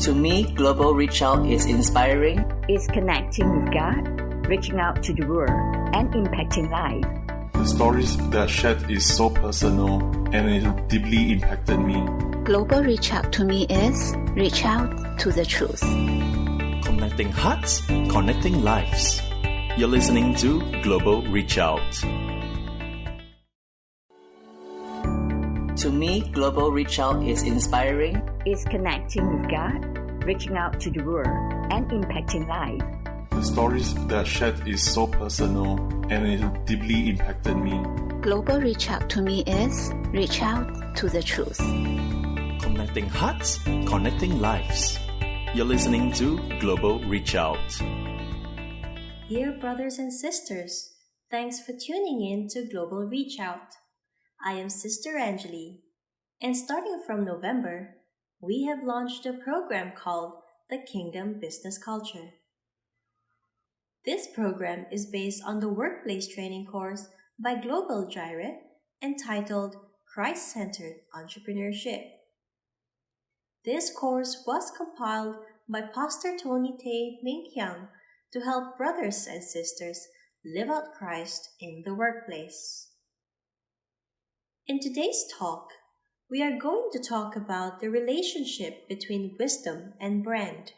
To me, Global Reach Out is inspiring. It's connecting with God, reaching out to the world, and impacting life. The stories that shared is so personal and it deeply impacted me. Global Reach Out to me is reach out to the truth. Connecting hearts, connecting lives. You're listening to Global Reach Out. To me, Global Reach Out is inspiring. It's connecting with God, reaching out to the world, and impacting life. The stories that shared is so personal and it deeply impacted me. Global Reach Out to me is reach out to the truth. Connecting hearts, connecting lives. You're listening to Global Reach Out. Dear brothers and sisters, thanks for tuning in to Global Reach Out. I am Sister Angeli, and starting from November, we have launched a program called the Kingdom Business Culture. This program is based on the workplace training course by Global Gyre entitled Christ-Centered Entrepreneurship. This course was compiled by Pastor Tony Tay Mingkyang to help brothers and sisters live out Christ in the workplace. In today's talk, we are going to talk about the relationship between wisdom and brand.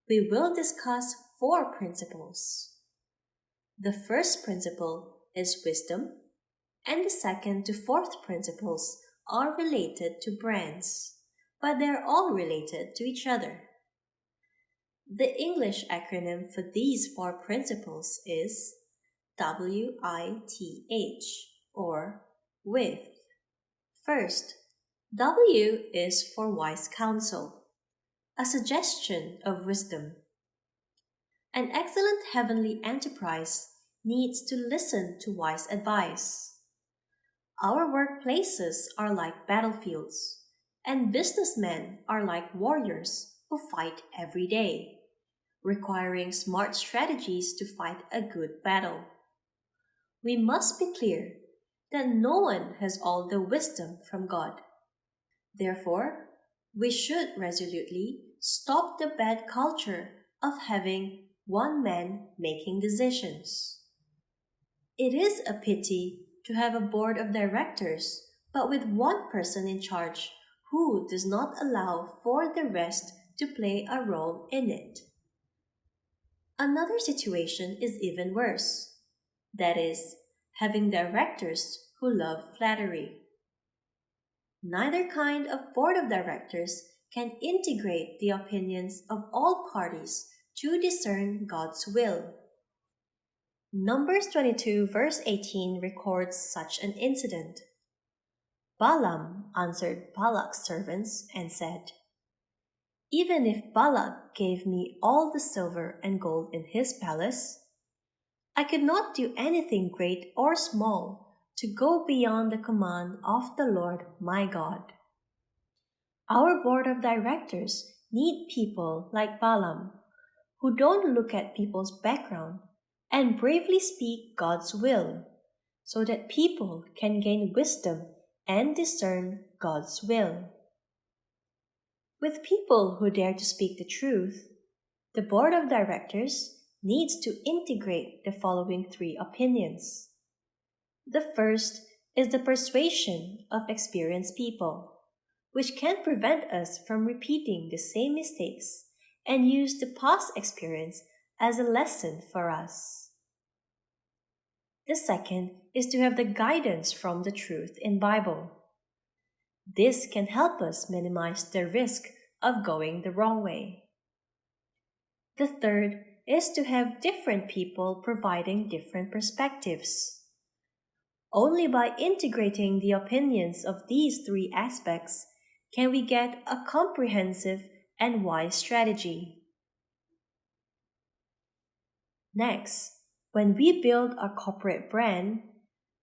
We will discuss 4 principles. The first principle is wisdom, and the second to 4th principles are related to brands, but they're all related to each other. The English acronym for these 4 principles is WITH, or with. First, W is for wise counsel, a suggestion of wisdom. An excellent heavenly enterprise needs to listen to wise advice. Our workplaces are like battlefields, and businessmen are like warriors who fight every day, requiring smart strategies to fight a good battle. We must be clear that no one has all the wisdom from God. Therefore, we should resolutely stop the bad culture of having one man making decisions. It is a pity to have a board of directors, but with one person in charge who does not allow for the rest to play a role in it. Another situation is even worse. That is, having directors who love flattery. Neither kind of board of directors can integrate the opinions of all parties to discern God's will. Numbers 22 verse 18 records such an incident. Balaam answered Balak's servants and said, "Even if Balak gave me all the silver and gold in his palace, I could not do anything great or small to go beyond the command of the Lord my God." Our board of directors need people like Balaam, who don't look at people's background and bravely speak God's will, so that people can gain wisdom and discern God's will. With people who dare to speak the truth, the board of directors needs to integrate the following 3 opinions. The first is the persuasion of experienced people, which can prevent us from repeating the same mistakes and use the past experience as a lesson for us. The second is to have the guidance from the truth in Bible. This can help us minimize the risk of going the wrong way. The third is to have different people providing different perspectives. Only by integrating the opinions of these 3 aspects can we get a comprehensive and wise strategy. Next, when we build a corporate brand,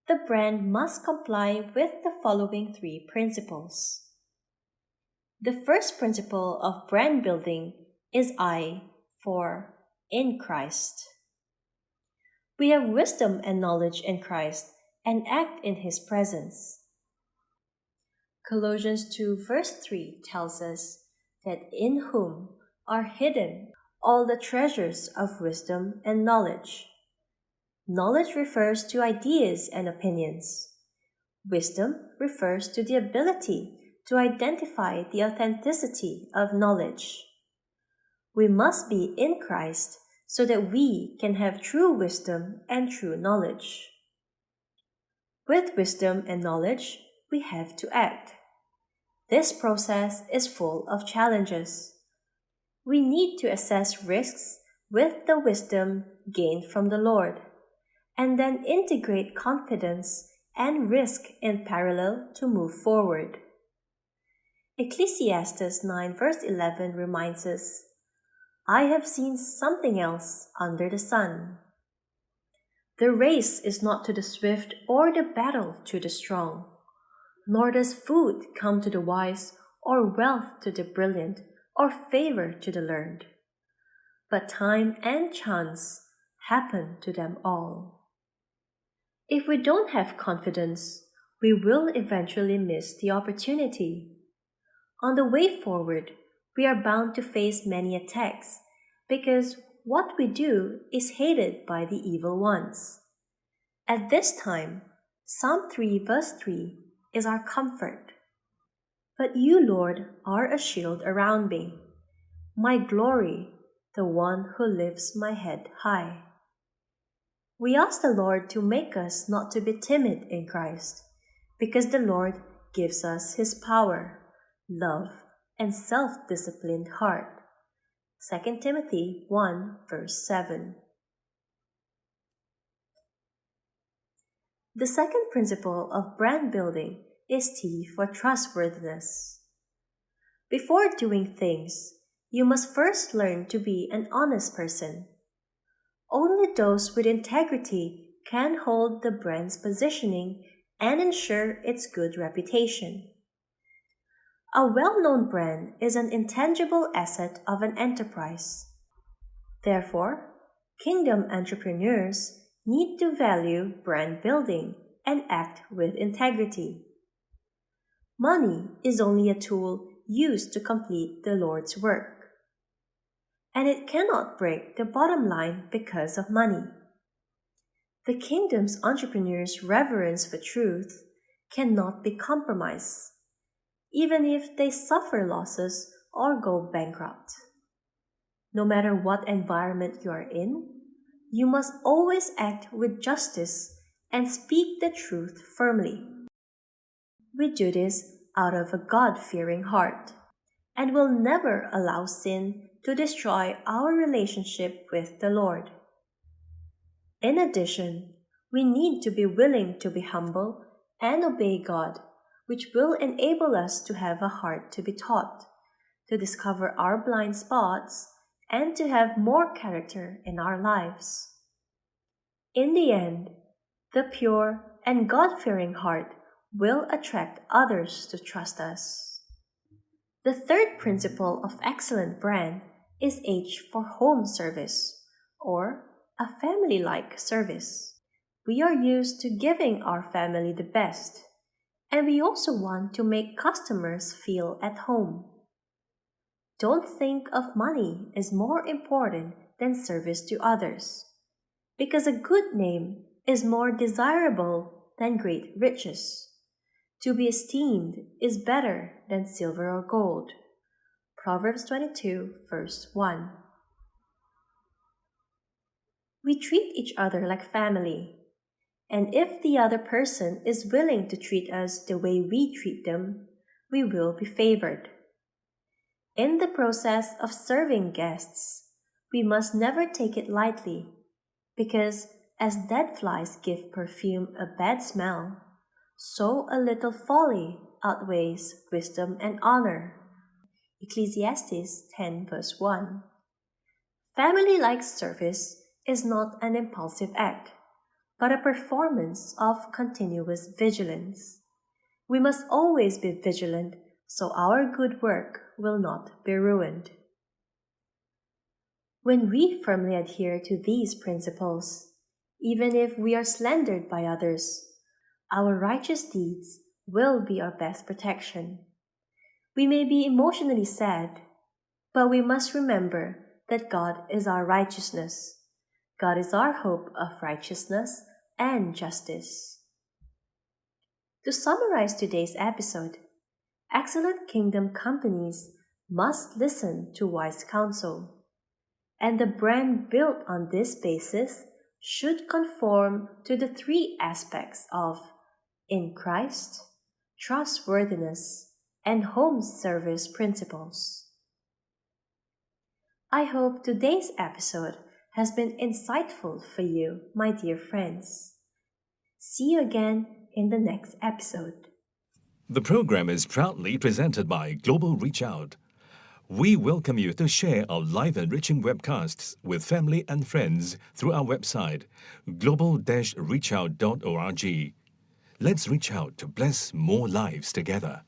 the brand must comply with the following 3 principles. The first principle of brand building is I for in Christ. We have wisdom and knowledge in Christ and act in His presence. Colossians 2 verse 3 tells us that in whom are hidden all the treasures of wisdom and knowledge. Knowledge refers to ideas and opinions. Wisdom refers to the ability to identify the authenticity of knowledge. We must be in Christ so that we can have true wisdom and true knowledge. With wisdom and knowledge, we have to act. This process is full of challenges. We need to assess risks with the wisdom gained from the Lord, and then integrate confidence and risk in parallel to move forward. Ecclesiastes 9 verse 11 reminds us, "I have seen something else under the sun. The race is not to the swift or the battle to the strong, nor does food come to the wise or wealth to the brilliant or favor to the learned. But time and chance happen to them all." If we don't have confidence, we will eventually miss the opportunity. On the way forward, we are bound to face many attacks because what we do is hated by the evil ones. At this time, Psalm 3 verse 3 is our comfort. "But you, Lord, are a shield around me, my glory, the one who lifts my head high." We ask the Lord to make us not to be timid in Christ, because the Lord gives us His power, love, and self-disciplined heart. 2 Timothy 1 verse 7. The second principle of brand building is T for trustworthiness. Before doing things, you must first learn to be an honest person. Only those with integrity can hold the brand's positioning and ensure its good reputation. A well-known brand is an intangible asset of an enterprise. Therefore, kingdom entrepreneurs need to value brand building and act with integrity. Money is only a tool used to complete the Lord's work, and it cannot break the bottom line because of money. The kingdom's entrepreneurs' reverence for truth cannot be compromised, even if they suffer losses or go bankrupt. No matter what environment you are in, you must always act with justice and speak the truth firmly. We do this out of a God-fearing heart, and will never allow sin to destroy our relationship with the Lord. In addition, we need to be willing to be humble and obey God, which will enable us to have a heart to be taught, to discover our blind spots, and to have more character in our lives. In the end, the pure and God-fearing heart will attract others to trust us. The third principle of excellent brand is H for home service, or a family-like service. We are used to giving our family the best, and we also want to make customers feel at home. Don't think of money as more important than service to others, because a good name is more desirable than great riches. To be esteemed is better than silver or gold. Proverbs 22 verse 1. We treat each other like family, and if the other person is willing to treat us the way we treat them, we will be favored. In the process of serving guests, we must never take it lightly, because as dead flies give perfume a bad smell, so a little folly outweighs wisdom and honor. Ecclesiastes 10 verse 1. Family-like service is not an impulsive act, but a performance of continuous vigilance. We must always be vigilant so our good work will not be ruined. When we firmly adhere to these principles, even if we are slandered by others, our righteous deeds will be our best protection. We may be emotionally sad, But we must remember that God is our righteousness. God is our hope of righteousness and justice. To summarize today's episode, excellent kingdom companies must listen to wise counsel, and the brand built on this basis should conform to the three aspects of in Christ, trustworthiness, and home service principles. I hope today's episode has been insightful for you, my dear friends. See you again in the next episode. The program is proudly presented by Global Reach Out. We welcome you to share our live enriching webcasts with family and friends through our website, global-reachout.org. Let's reach out to bless more lives together.